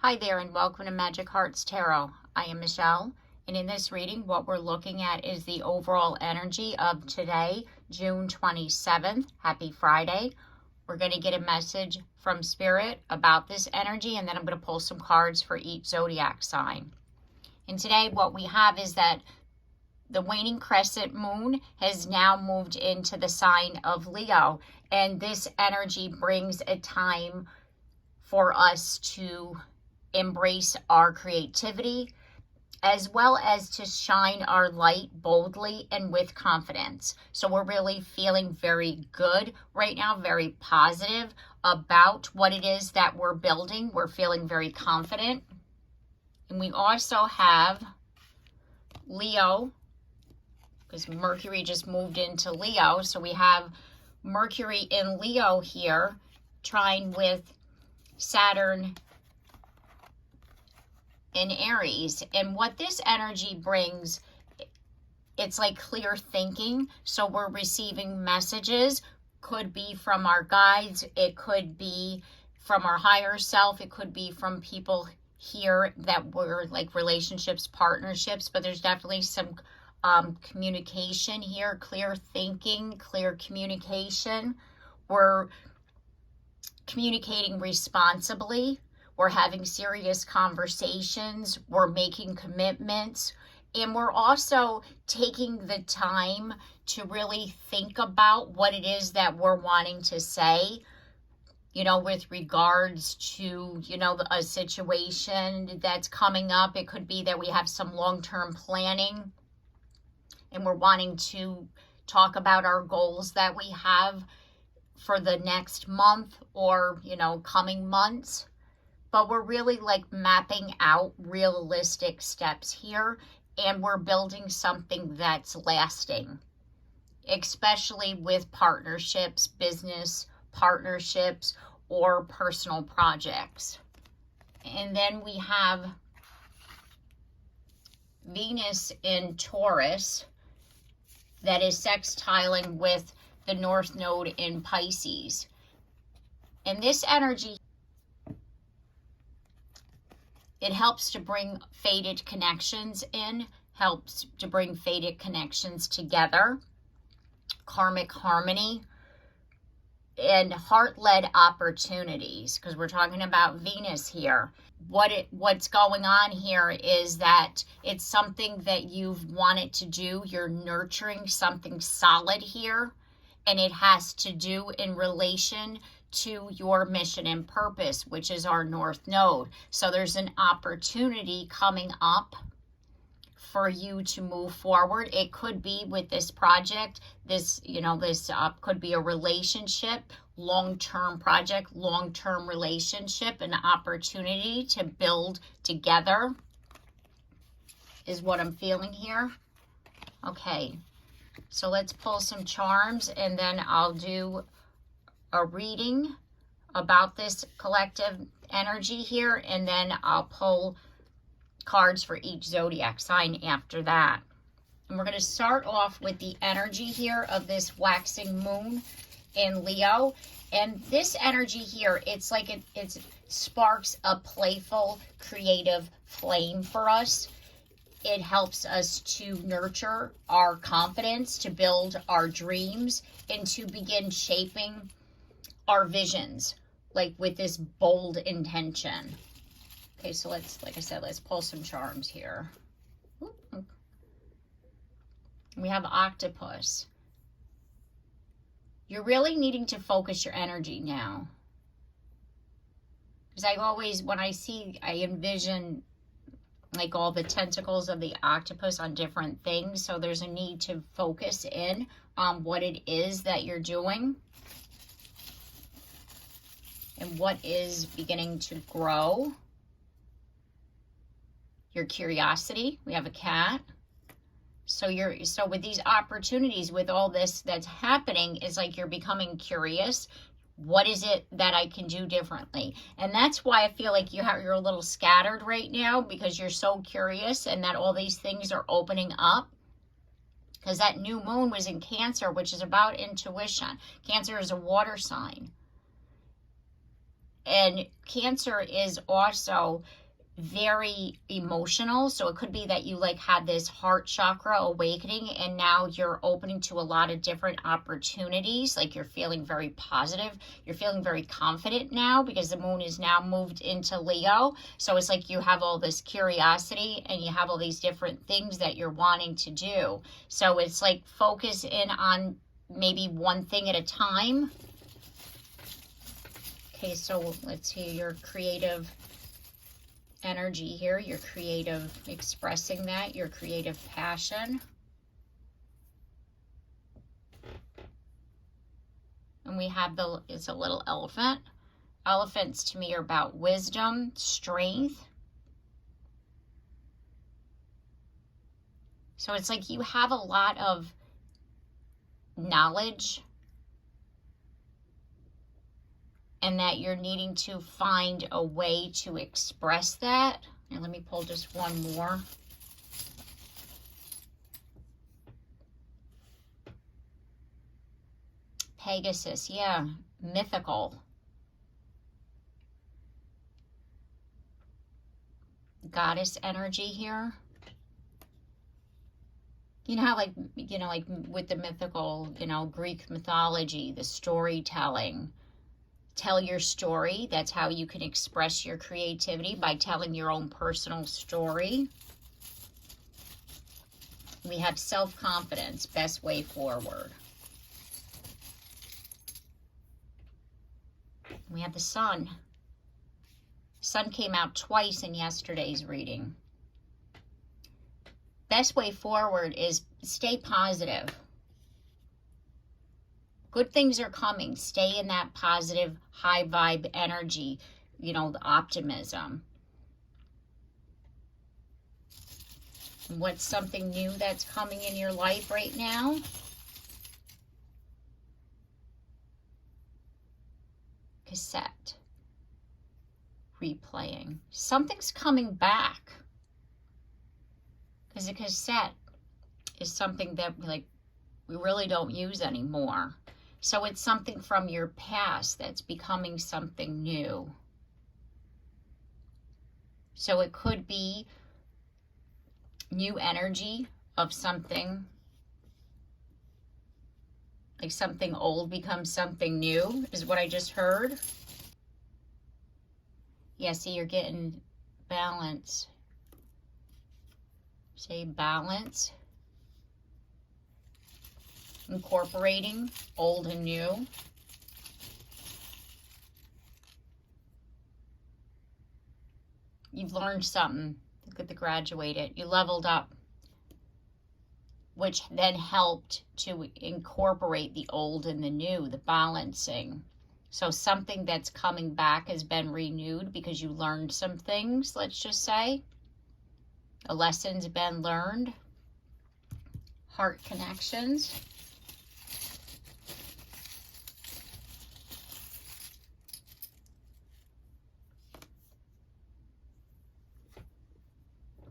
Hi there and welcome to Magic Hearts Tarot. I am Michelle, and in this reading what we're looking at is the overall energy of today, June 27th. Happy Friday. We're going to get a message from Spirit about this energy, and then I'm going to pull some cards for each zodiac sign. And today what we have is that the waning crescent moon has now moved into the sign of Leo, and this energy brings a time for us to embrace our creativity, as well as to shine our light boldly and with confidence. So we're really feeling very good right now, very positive about what it is that we're building. We're feeling very confident. And we also have Leo, because Mercury just moved into Leo. So we have Mercury in Leo here, trine with Saturn in Aries. And what this energy brings, it's like clear thinking. So we're receiving messages, could be from our guides, it could be from our higher self, it could be from people here that were like relationships, partnerships, but there's definitely some communication here, clear thinking, clear communication. We're communicating responsibly. We're having serious conversations, we're making commitments, and we're also taking the time to really think about what it is that we're wanting to say, you know, with regards to, you know, a situation that's coming up. It could be that we have some long-term planning and we're wanting to talk about our goals that we have for the next month or, you know, coming months. But we're really like mapping out realistic steps here, and we're building something that's lasting, especially with partnerships, business partnerships, or personal projects. And then we have Venus in Taurus that is sextiling with the North Node in Pisces. And this energy, it helps to bring fated connections in, helps to bring fated connections together, karmic harmony, and heart-led opportunities, because we're talking about Venus here. What's going on here is that it's something that you've wanted to do. You're nurturing something solid here, and it has to do in relation to your mission and purpose, which is our North Node. So there's an opportunity coming up for you to move forward. It could be with this project, this, you know, this could be a relationship, long-term project, long-term relationship, an opportunity to build together is what I'm feeling here. Okay, so let's pull some charms, and then I'll do a reading about this collective energy here, and then I'll pull cards for each zodiac sign after that. And we're going to start off with the energy here of this waxing moon in Leo. And this energy here, it's like it sparks a playful, creative flame for us. It helps us to nurture our confidence, to build our dreams, and to begin shaping our visions, like with this bold intention. Okay, so let's, like I said, let's pull some charms here. We have octopus. You're really needing to focus your energy now. Because I always, when I envision like all the tentacles of the octopus on different things. So there's a need to focus in on what it is that you're doing and what is beginning to grow. Your curiosity. We have a cat. So with these opportunities, with all this that's happening, is like you're becoming curious. What is it that I can do differently? And that's why I feel like you're a little scattered right now, because you're so curious and that all these things are opening up. Because that new moon was in Cancer, which is about intuition. Cancer is a water sign. And Cancer is also very emotional, so it could be that you like had this heart chakra awakening and now you're opening to a lot of different opportunities. Like you're feeling very positive, you're feeling very confident now because the moon is now moved into Leo. So it's like you have all this curiosity and you have all these different things that you're wanting to do. So it's like focus in on maybe one thing at a time. Okay, so let's see your creative energy here, your creative, expressing that, your creative passion. And we have it's a little elephant. Elephants to me are about wisdom, strength. So it's like you have a lot of knowledge and that you're needing to find a way to express that. And let me pull just one more. Pegasus, yeah, mythical. Goddess energy here. You know how like with the mythical, Greek mythology, the storytelling. Tell your story. That's how you can express your creativity, by telling your own personal story. We have self-confidence, best way forward. We have the sun. Sun came out twice in yesterday's reading. Best way forward is stay positive. Good things are coming. Stay in that positive, high vibe energy, the optimism. What's something new that's coming in your life right now? Cassette. Replaying. Something's coming back. Because a cassette is something that we really don't use anymore. So it's something from your past that's becoming something new. So it could be new energy of something, like something old becomes something new, is what I just heard. Yeah, see, you're getting balance. Say balance. Incorporating old and new. You've learned something. Look at the graduated. You leveled up, which then helped to incorporate the old and the new, the balancing. So something that's coming back has been renewed because you learned some things, let's just say. A lesson's been learned. Heart connections.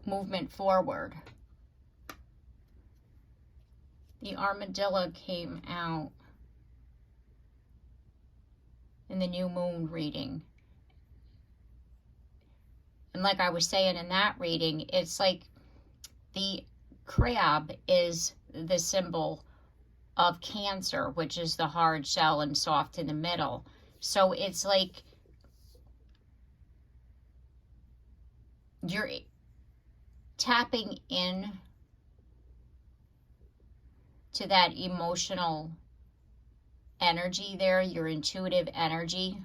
Movement forward. The armadillo came out in the new moon reading. And like I was saying in that reading, it's like the crab is the symbol of Cancer, which is the hard shell and soft in the middle. So it's like you're tapping in to that emotional energy there, your intuitive energy.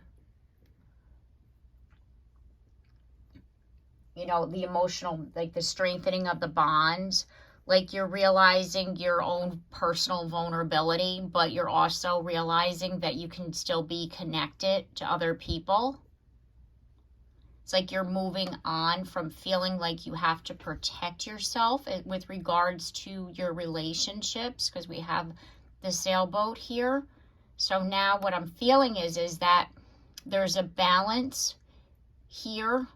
The emotional, like the strengthening of the bonds, like you're realizing your own personal vulnerability, but you're also realizing that you can still be connected to other people. It's like you're moving on from feeling like you have to protect yourself with regards to your relationships, because we have the sailboat here. So now what I'm feeling is that there's a balance here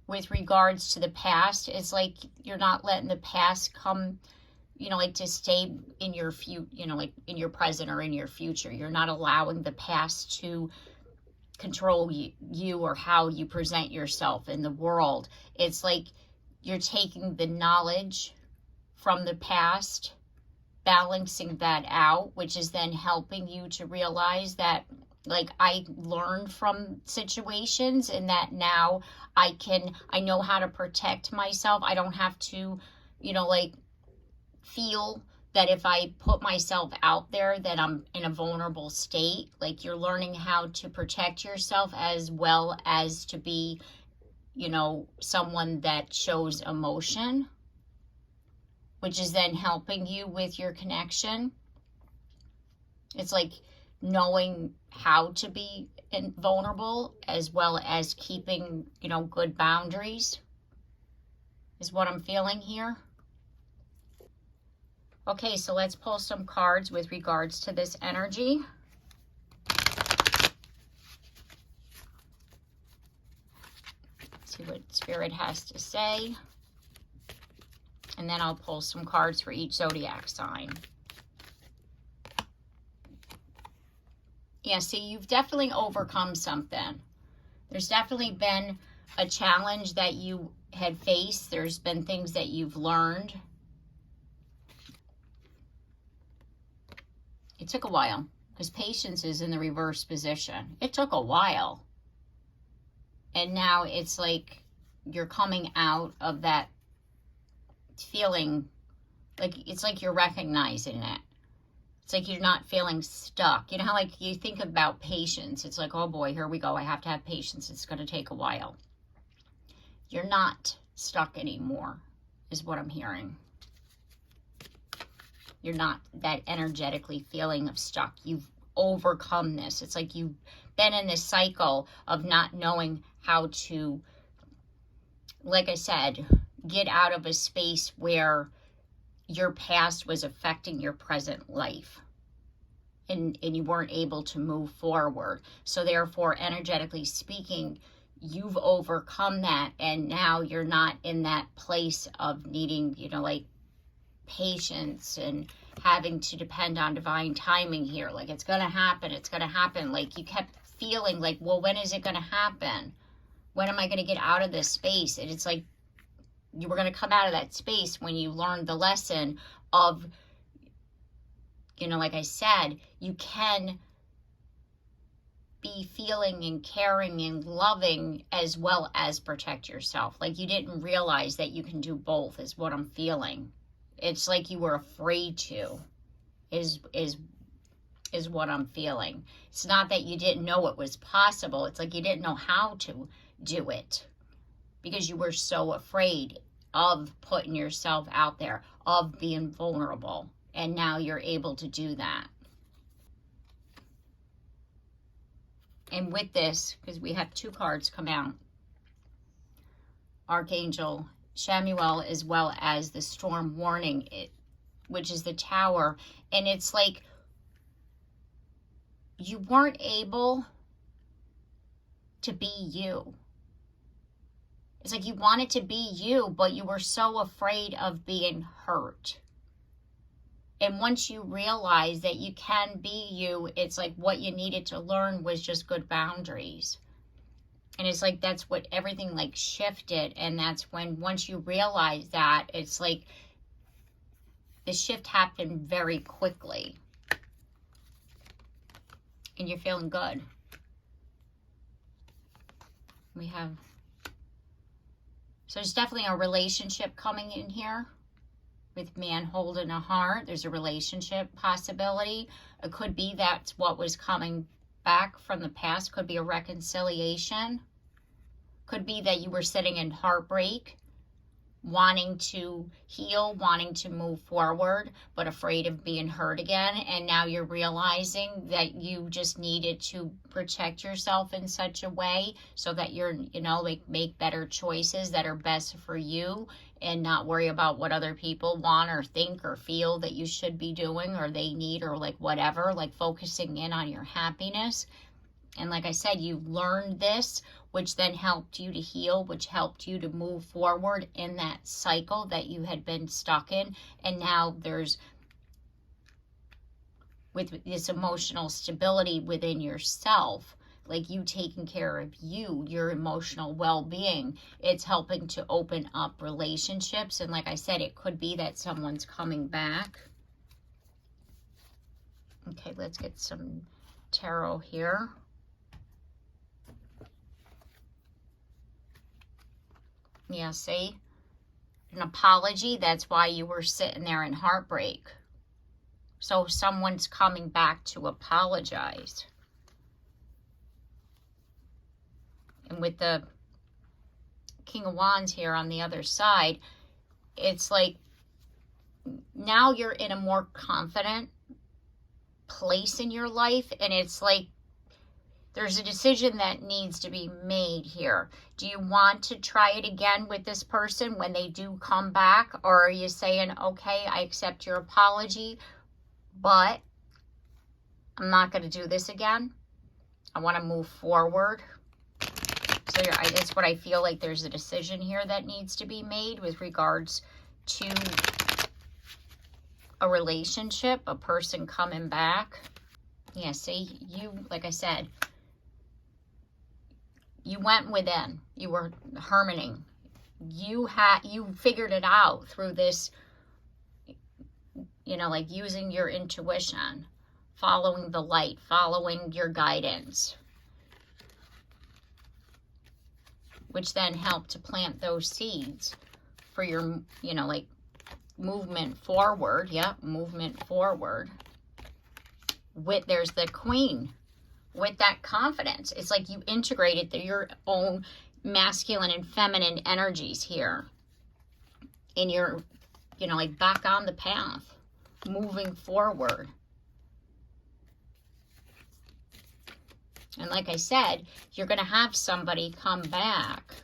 with regards to the past. It's like you're not letting the past come, like to stay in your like in your present or in your future. You're not allowing the past to control you or how you present yourself in the world. It's like you're taking the knowledge from the past, balancing that out, which is then helping you to realize that, like, I learned from situations, and that now I know how to protect myself. I don't have to, like, feel that if I put myself out there that I'm in a vulnerable state. Like, you're learning how to protect yourself as well as to be, someone that shows emotion, which is then helping you with your connection. It's like knowing how to be vulnerable as well as keeping, good boundaries is what I'm feeling here. Okay, so let's pull some cards with regards to this energy. See what Spirit has to say. And then I'll pull some cards for each zodiac sign. Yeah, see, you've definitely overcome something. There's definitely been a challenge that you had faced. There's been things that you've learned. It took a while because patience is in the reverse position. It took a while. And now it's like you're coming out of that feeling, like it's like you're recognizing it. It's like you're not feeling stuck. You know how, like, you think about patience. It's like, oh boy, here we go. I have to have patience. It's going to take a while. You're not stuck anymore, is what I'm hearing. You're not that energetically feeling of stuck. You've overcome this. It's like you've been in this cycle of not knowing how to, like I said, get out of a space where your past was affecting your present life, and you weren't able to move forward. So therefore, energetically speaking, you've overcome that, and now you're not in that place of needing, like, patience and having to depend on divine timing here. Like, it's going to happen. It's going to happen. Like, you kept feeling like, well, when is it going to happen? When am I going to get out of this space? And it's like, you were going to come out of that space when you learned the lesson of, like I said, you can be feeling and caring and loving as well as protect yourself. Like, you didn't realize that you can do both, is what I'm feeling. It's like you were afraid to, is what I'm feeling. It's not that you didn't know it was possible. It's like you didn't know how to do it because you were so afraid of putting yourself out there, of being vulnerable. And now you're able to do that. And with this, because we have two cards come out, Archangel Michael as well as the storm warning, which is the Tower. And it's like you weren't able to be you. It's like you wanted to be you, but you were so afraid of being hurt. And once you realize that you can be you, it's like what you needed to learn was just good boundaries. And it's like that's what everything like shifted. And that's when once you realize that, it's like the shift happened very quickly. And you're feeling good. We have... So there's definitely a relationship coming in here with man holding a heart. There's a relationship possibility. It could be that's what was coming back from the past. Could be a reconciliation. Could be that you were sitting in heartbreak, wanting to heal, wanting to move forward, but afraid of being hurt again. And now you're realizing that you just needed to protect yourself in such a way so that you're, like make better choices that are best for you and not worry about what other people want or think or feel that you should be doing or they need or like whatever, like focusing in on your happiness. And like I said, you learned this, which then helped you to heal, which helped you to move forward in that cycle that you had been stuck in. And now there's, with this emotional stability within yourself, like you taking care of you, your emotional well-being. It's helping to open up relationships. And like I said, it could be that someone's coming back. Okay, let's get some tarot here. Yeah, see? An apology, that's why you were sitting there in heartbreak. So someone's coming back to apologize. And with the King of Wands here on the other side, it's like now you're in a more confident place in your life, and it's like there's a decision that needs to be made here. Do you want to try it again with this person when they do come back? Or are you saying, okay, I accept your apology, but I'm not going to do this again. I want to move forward. So that's what I feel like. There's a decision here that needs to be made with regards to a relationship, a person coming back. Yeah, see, you, like I said, you went within. You were hermiting. You figured it out through this, you know, like using your intuition, following the light, following your guidance, which then helped to plant those seeds for your, you know, like movement forward. Yeah, movement forward. There's the Queen. With that confidence, it's like you integrated your own masculine and feminine energies here. And you're, you know, like back on the path, moving forward. And like I said, you're going to have somebody come back.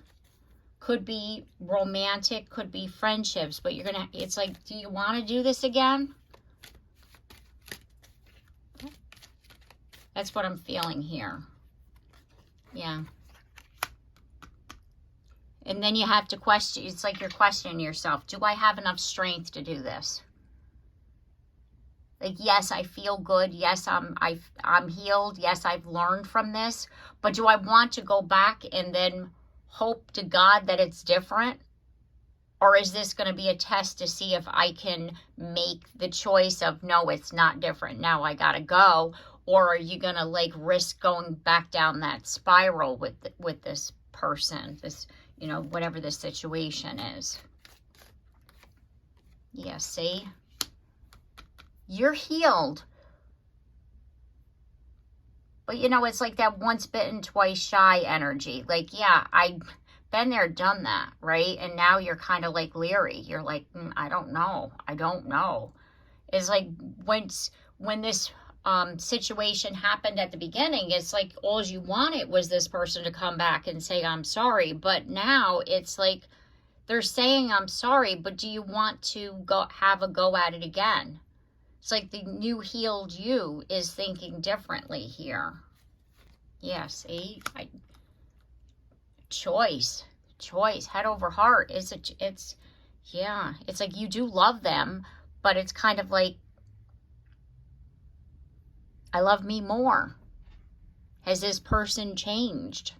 Could be romantic, could be friendships, but you're going to, it's like, do you want to do this again? That's what I'm feeling here. Yeah. And then you have to question, it's like you're questioning yourself. Do I have enough strength to do this? Like, yes, I feel good. Yes, I'm healed. Yes, I've learned from this. But do I want to go back and then hope to God that it's different? Or is this going to be a test to see if I can make the choice of, no, it's not different. Now I got to go. Or are you going to like risk going back down that spiral with this person, this, you know, whatever the situation is? Yeah, see? You're healed. But, you know, it's like that once bitten, twice shy energy. Like, yeah, I've been there, done that, right? And now you're kind of like leery. You're like, I don't know. I don't know. It's like when this situation happened at the beginning, it's like all you wanted was this person to come back and say, I'm sorry. But now it's like they're saying, I'm sorry, but do you want to have a go at it again? It's like the new healed you is thinking differently here. Yeah, see? Choice, head over heart. Yeah, it's like you do love them, but it's kind of like, I love me more. Has this person changed?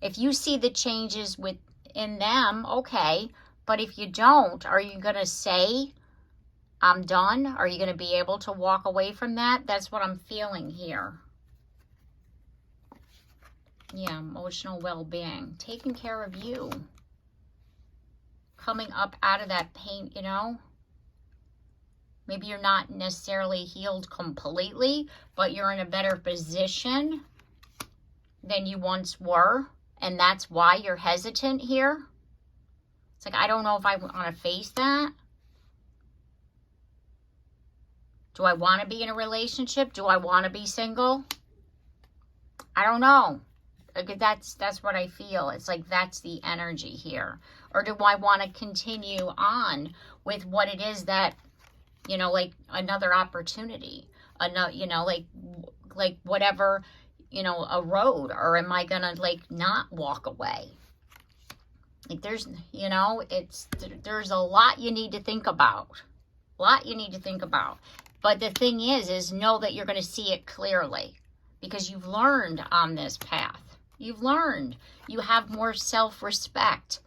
If you see the changes within them, okay. But if you don't, are you going to say, I'm done? Are you going to be able to walk away from that? That's what I'm feeling here. Yeah, emotional well-being. Taking care of you. Coming up out of that pain, you know. Maybe you're not necessarily healed completely, but you're in a better position than you once were. And that's why you're hesitant here. It's like, I don't know if I want to face that. Do I want to be in a relationship? Do I want to be single? I don't know. That's what I feel. It's like that's the energy here. Or do I want to continue on with what it is that, you know, like another opportunity, another, you know, like whatever, you know, a road, or am I going to like not walk away? Like there's, you know, there's a lot you need to think about. But the thing is know that you're going to see it clearly. because you've learned on this path. You've learned. You have more self-respect.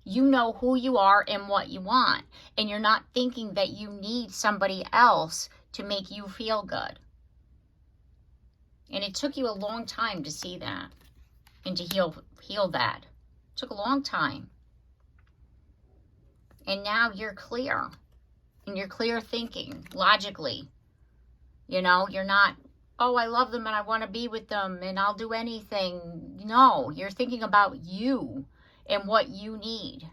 You know who you are and what you want. And you're not thinking that you need somebody else to make you feel good. And it took you a long time to see that and to heal that. It took a long time. And now you're clear. And you're clear thinking, logically. You know, you're not, oh, I love them and I want to be with them and I'll do anything. No, you're thinking about you and what you need.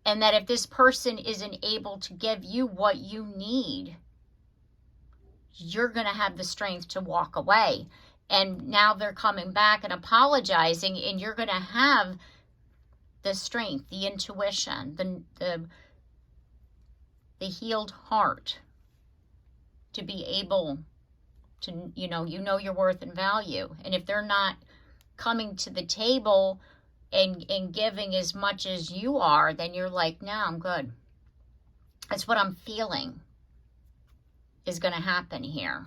And that if this person isn't able to give you what you need, you're going to have the strength to walk away. And now they're coming back and apologizing, and you're going to have the strength, the intuition, the healed heart to be able to, you know your worth and value. And if they're not coming to the table and giving as much as you are, then you're like, no, I'm good. That's what I'm feeling is going to happen here.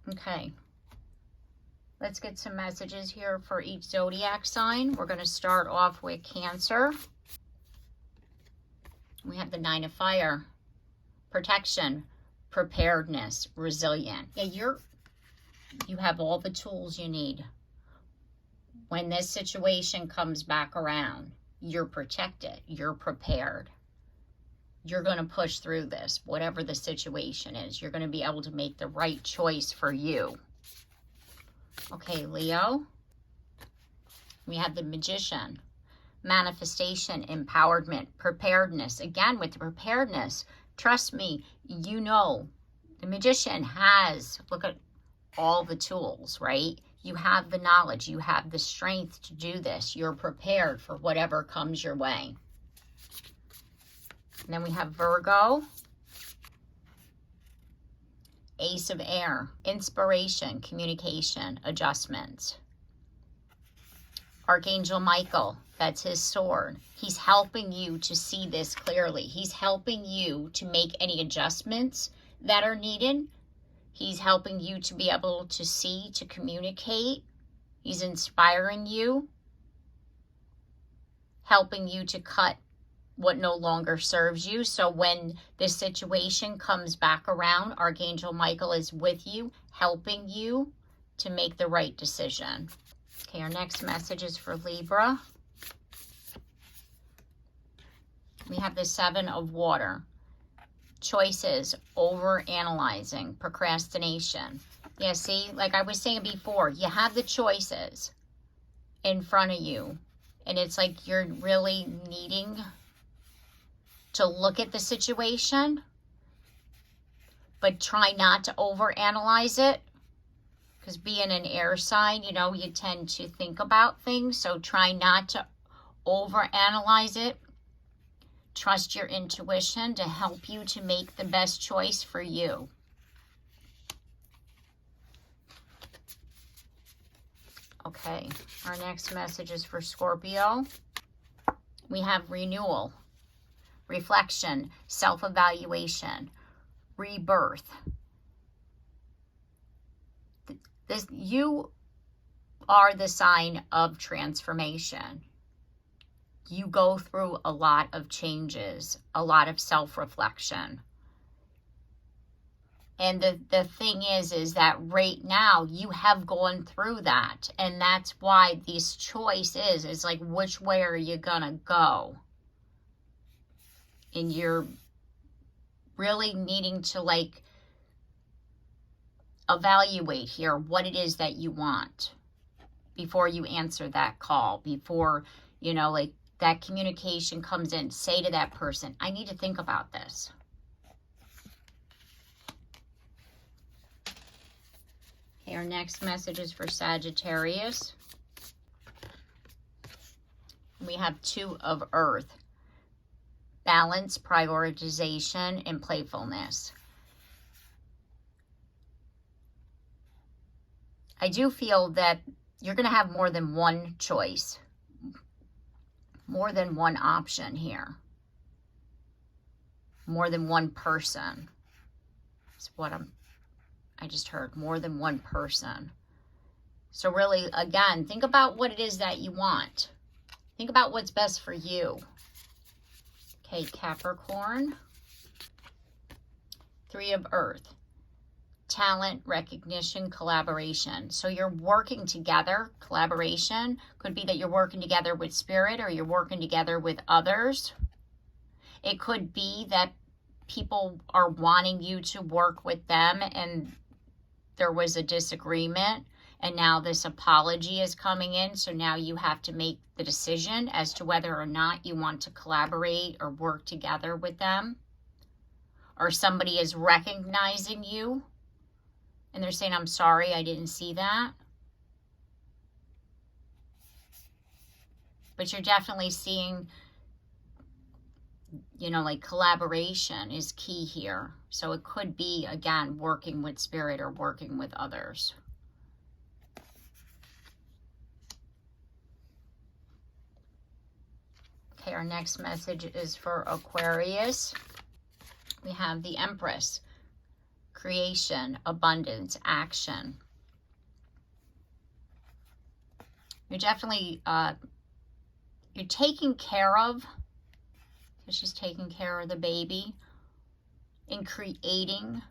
Okay. Let's get some messages here for each zodiac sign. We're going to start off with Cancer. We have the Nine of Fire. Protection, preparedness, resilient. Yeah, you have all the tools you need. When this situation comes back around, you're protected, you're prepared. You're going to push through this, whatever the situation is. You're going to be able to make the right choice for you. Okay, Leo. We have the Magician. Manifestation, empowerment, preparedness. Again, with the preparedness, trust me, you know, the Magician has, look at all the tools, right? You have the knowledge, you have the strength to do this. You're prepared for whatever comes your way. And then we have Virgo. Ace of Air. Inspiration, communication, adjustments. Archangel Michael. That's his sword. He's helping you to see this clearly. He's helping you to make any adjustments that are needed. He's helping you to be able to see, to communicate. He's inspiring you, helping you to cut what no longer serves you. So when this situation comes back around, Archangel Michael is with you, helping you to make the right decision. Okay, our next message is for Libra. We have the Seven of Water. Choices, over-analyzing, procrastination. Yeah, see, like I was saying before, you have the choices in front of you. And it's like you're really needing to look at the situation, but try not to over-analyze it. Because being an air sign, you know, you tend to think about things. So try not to over-analyze it. Trust your intuition to help you to make the best choice for you. Okay, our next message is for Scorpio. We have renewal, reflection, self-evaluation, rebirth. You are the sign of transformation. You go through a lot of changes, a lot of self-reflection. And the thing is that right now you have gone through that. And that's why this choice is like, which way are you gonna go? And you're really needing to like evaluate here what it is that you want before you answer that call, before, you know, like that communication comes in. Say to that person, I need to think about this. Okay, our next message is for Sagittarius. We have Two of Earth. Balance, prioritization, and playfulness. I do feel that you're going to have more than one choice, more than one option here, more than one person. It's what I just heard. More than one person. So really, again, think about what it is that you want. Think about what's best for you. Okay, Capricorn. Three of Earth. Talent, recognition, collaboration. So you're working together. Collaboration could be that you're working together with spirit or you're working together with others. It could be that people are wanting you to work with them and there was a disagreement and now this apology is coming in. So now you have to make the decision as to whether or not you want to collaborate or work together with them. Or somebody is recognizing you and they're saying, I'm sorry, I didn't see that. But you're definitely seeing, you know, like collaboration is key here. So it could be, again, working with spirit or working with others. Okay, our next message is for Aquarius. We have the Empress. Creation, abundance, action. You're definitely, you're taking care of, so she's taking care of the baby, in creating.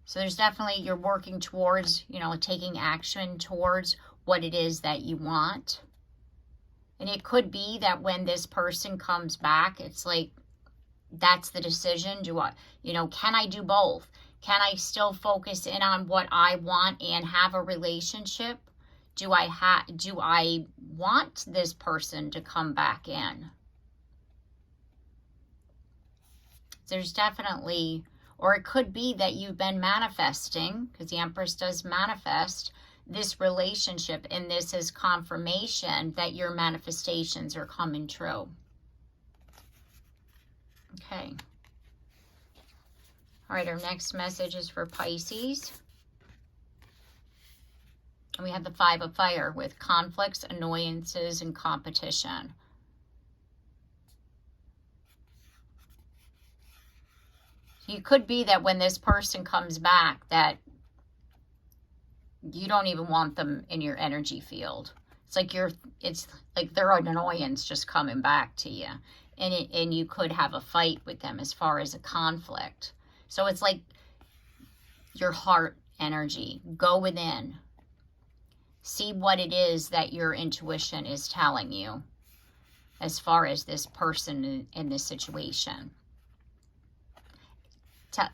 So there's definitely, you're working towards, you know, taking action towards what it is that you want. And it could be that when this person comes back, it's like, that's the decision. Do I, you know, can I do both? Can I still focus in on what I want and have a relationship? Do I want this person to come back in? There's definitely, or it could be that you've been manifesting, because the Empress does manifest, this relationship, and this is confirmation that your manifestations are coming true. Okay. All right, our next message is for Pisces. And we have the Five of Fire with conflicts, annoyances, and competition. You could be that when this person comes back that you don't even want them in your energy field. It's like they're an annoyance just coming back to you. And you could have a fight with them as far as a conflict. So it's like your heart energy. Go within. See what it is that your intuition is telling you as far as this person in this situation.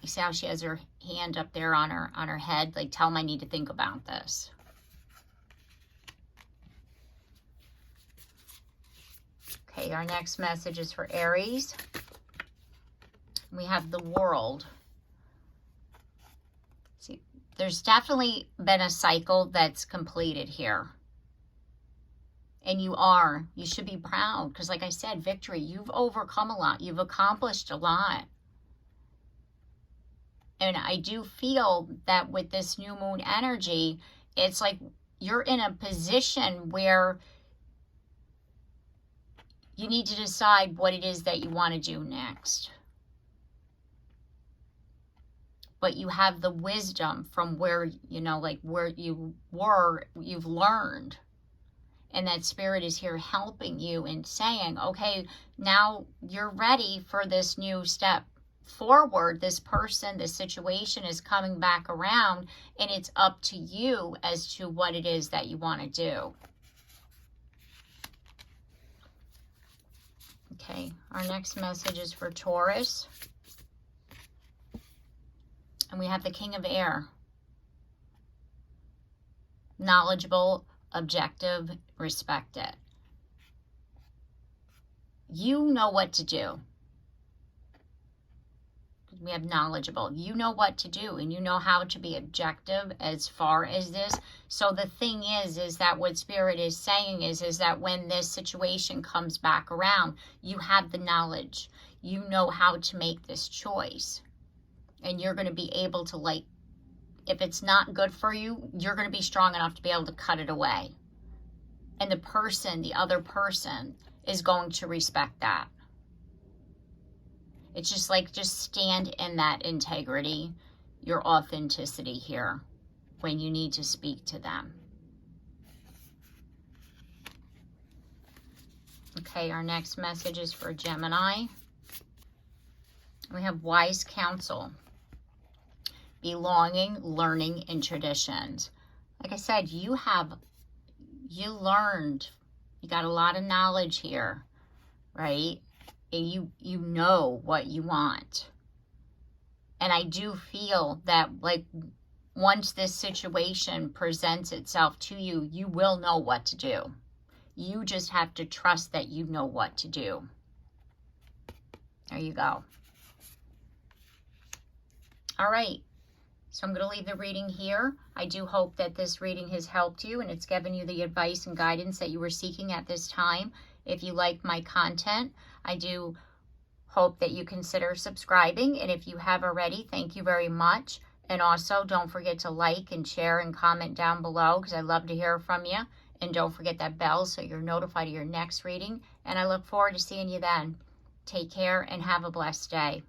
You see how she has her hand up there on her head? Like, tell them I need to think about this. Okay, our next message is for Aries. We have the World. See, there's definitely been a cycle that's completed here. And you should be proud. Because like I said, victory, you've overcome a lot. You've accomplished a lot. And I do feel that with this new moon energy, it's like you're in a position where you need to decide what it is that you want to do next. But you have the wisdom from where, you know, like where you were, you've learned. And that spirit is here helping you and saying, okay, now you're ready for this new step forward. This person, this situation is coming back around, and it's up to you as to what it is that you want to do. Okay, our next message is for Taurus. And we have the King of Air. Knowledgeable, objective, respect it. You know what to do. We have knowledgeable. You know what to do, and you know how to be objective as far as this. So the thing is that what Spirit is saying is that when this situation comes back around, you have the knowledge. You know how to make this choice. And you're going to be able to, like, if it's not good for you, you're going to be strong enough to be able to cut it away. And the other person is going to respect that. It's just like, just stand in that integrity, your authenticity here when you need to speak to them. Okay, our next message is for Gemini. We have wise counsel, belonging, learning, and traditions. Like I said, you learned, you got a lot of knowledge here, right? And you know what you want. And I do feel that, like, once this situation presents itself to you, you will know what to do. You just have to trust that you know what to do. There you go. All right. So I'm going to leave the reading here. I do hope that this reading has helped you and it's given you the advice and guidance that you were seeking at this time. If you like my content, I do hope that you consider subscribing. And if you have already, thank you very much. And also, don't forget to like and share and comment down below, because I love to hear from you. And don't forget that bell so you're notified of your next reading. And I look forward to seeing you then. Take care and have a blessed day.